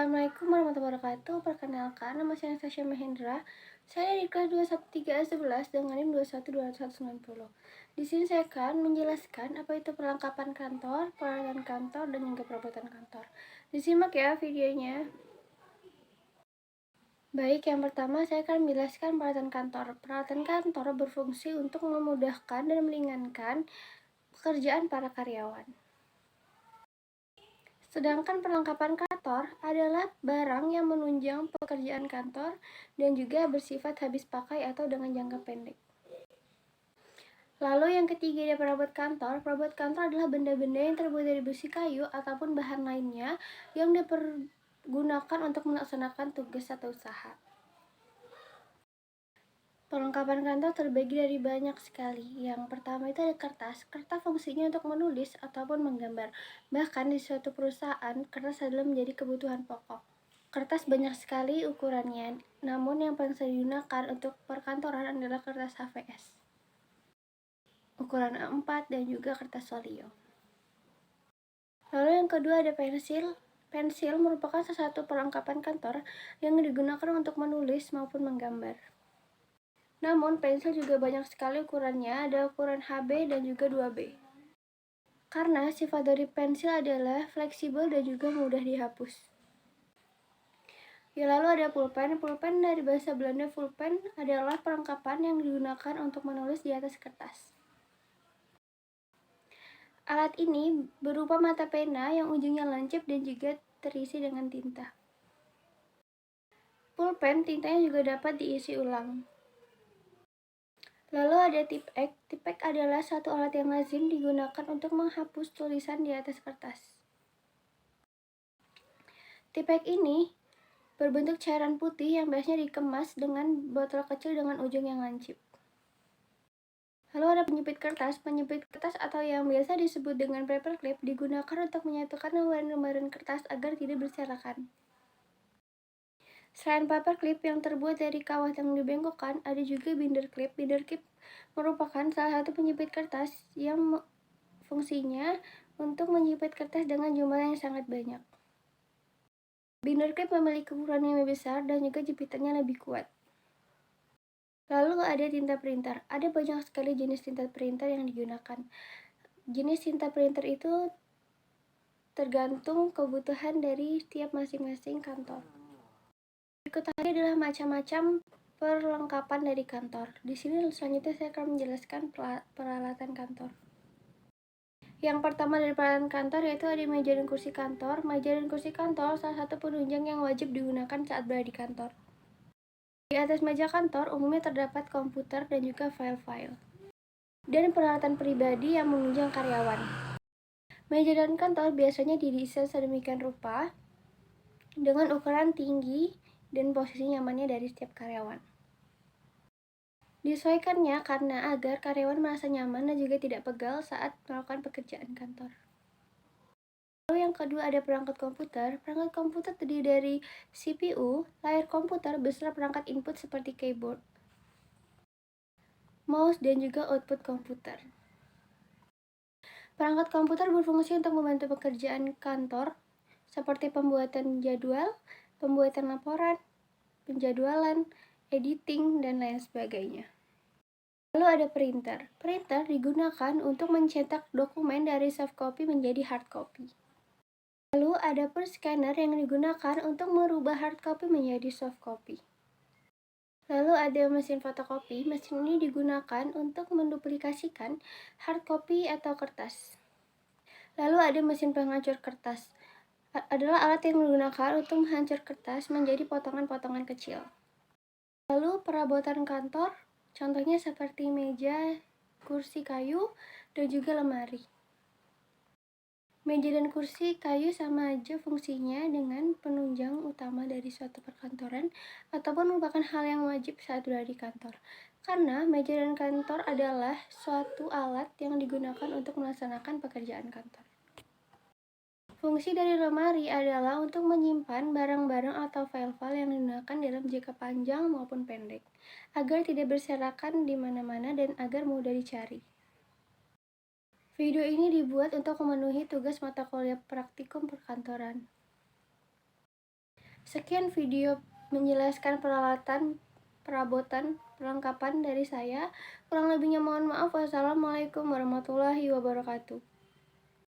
Assalamualaikum warahmatullahi wabarakatuh. Perkenalkan, nama saya Anastasia Mahendra. Saya di kelas 213A11 dengan NIM 21290. Di sini saya akan menjelaskan apa itu perlengkapan kantor, peralatan kantor, dan juga perabotan kantor. Disimak ya videonya. Baik, yang pertama saya akan menjelaskan peralatan kantor. Peralatan kantor berfungsi untuk memudahkan dan meringankan pekerjaan para karyawan. Sedangkan perlengkapan kantor adalah barang yang menunjang pekerjaan kantor dan juga bersifat habis pakai atau dengan jangka pendek. Lalu yang ketiga ada perabot kantor. Perabot kantor adalah benda-benda yang terbuat dari besi, kayu, ataupun bahan lainnya yang dipergunakan untuk melaksanakan tugas atau usaha. Perlengkapan kantor terbagi dari banyak sekali. Yang pertama itu ada kertas. Kertas fungsinya untuk menulis ataupun menggambar. Bahkan di suatu perusahaan, kertas adalah menjadi kebutuhan pokok. Kertas banyak sekali ukurannya, namun yang paling sering digunakan untuk perkantoran adalah kertas HVS. Ukuran A4 dan juga kertas folio. Lalu yang kedua ada pensil. Pensil merupakan salah satu perlengkapan kantor yang digunakan untuk menulis maupun menggambar. Namun, pensil juga banyak sekali ukurannya, ada ukuran HB dan juga 2B. Karena sifat dari pensil adalah fleksibel dan juga mudah dihapus. Ya, lalu ada pulpen. Pulpen dari bahasa Belanda pulpen adalah perlengkapan yang digunakan untuk menulis di atas kertas. Alat ini berupa mata pena yang ujungnya lancip dan juga terisi dengan tinta. Pulpen tintanya juga dapat diisi ulang. Lalu ada Tipp-Ek. Tipp-Ek adalah satu alat yang lazim digunakan untuk menghapus tulisan di atas kertas. Tipp-Ek ini berbentuk cairan putih yang biasanya dikemas dengan botol kecil dengan ujung yang lancip. Lalu ada penyepit kertas. Penyepit kertas atau yang biasa disebut dengan paperclip digunakan untuk menyatukan lembaran kertas agar tidak berserakan. Selain paperclip yang terbuat dari kawat yang dibengkokkan, ada juga binder clip. Binder clip merupakan salah satu penyepit kertas yang fungsinya untuk menyepit kertas dengan jumlah yang sangat banyak. Binder clip memiliki ukuran yang lebih besar dan juga jepitannya lebih kuat. Lalu ada tinta printer. Ada banyak sekali jenis tinta printer yang digunakan. Jenis tinta printer itu tergantung kebutuhan dari setiap masing-masing kantor. Berikut tadi adalah macam-macam perlengkapan dari kantor. Di sini selanjutnya saya akan menjelaskan peralatan kantor. Yang pertama dari peralatan kantor yaitu ada meja dan kursi kantor. Meja dan kursi kantor salah satu penunjang yang wajib digunakan saat berada di kantor. Di atas meja kantor umumnya terdapat komputer dan juga file-file. Dan peralatan pribadi yang menunjang karyawan. Meja dan kantor biasanya didesain sedemikian rupa dengan ukuran tinggi dan posisi nyamannya dari setiap karyawan. Disesuaikannya karena agar karyawan merasa nyaman dan juga tidak pegal saat melakukan pekerjaan kantor. Lalu yang kedua ada perangkat komputer. Perangkat komputer terdiri dari CPU, layar komputer beserta perangkat input seperti keyboard, mouse, dan juga output komputer. Perangkat komputer berfungsi untuk membantu pekerjaan kantor seperti pembuatan jadwal, pembuatan laporan, penjadwalan, editing, dan lain sebagainya. Lalu ada printer. Printer digunakan untuk mencetak dokumen dari soft copy menjadi hard copy. Lalu ada pun scanner yang digunakan untuk merubah hard copy menjadi soft copy. Lalu ada mesin fotokopi. Mesin ini digunakan untuk menduplikasikan hard copy atau kertas. Lalu ada mesin penghancur kertas. Adalah alat yang digunakan untuk menghancur kertas menjadi potongan-potongan kecil. Lalu perabotan kantor, contohnya seperti meja, kursi kayu, dan juga lemari. Meja dan kursi kayu sama aja fungsinya dengan penunjang utama dari suatu perkantoran ataupun merupakan hal yang wajib saat berada di kantor. Karena meja dan kantor adalah suatu alat yang digunakan untuk melaksanakan pekerjaan kantor. Fungsi dari lemari adalah untuk menyimpan barang-barang atau file-file yang digunakan dalam jangka panjang maupun pendek, agar tidak berserakan di mana-mana dan agar mudah dicari. Video ini dibuat untuk memenuhi tugas mata kuliah praktikum perkantoran. Sekian video menjelaskan peralatan, perabotan, perlengkapan dari saya. Kurang lebihnya mohon maaf. Wassalamualaikum warahmatullahi wabarakatuh.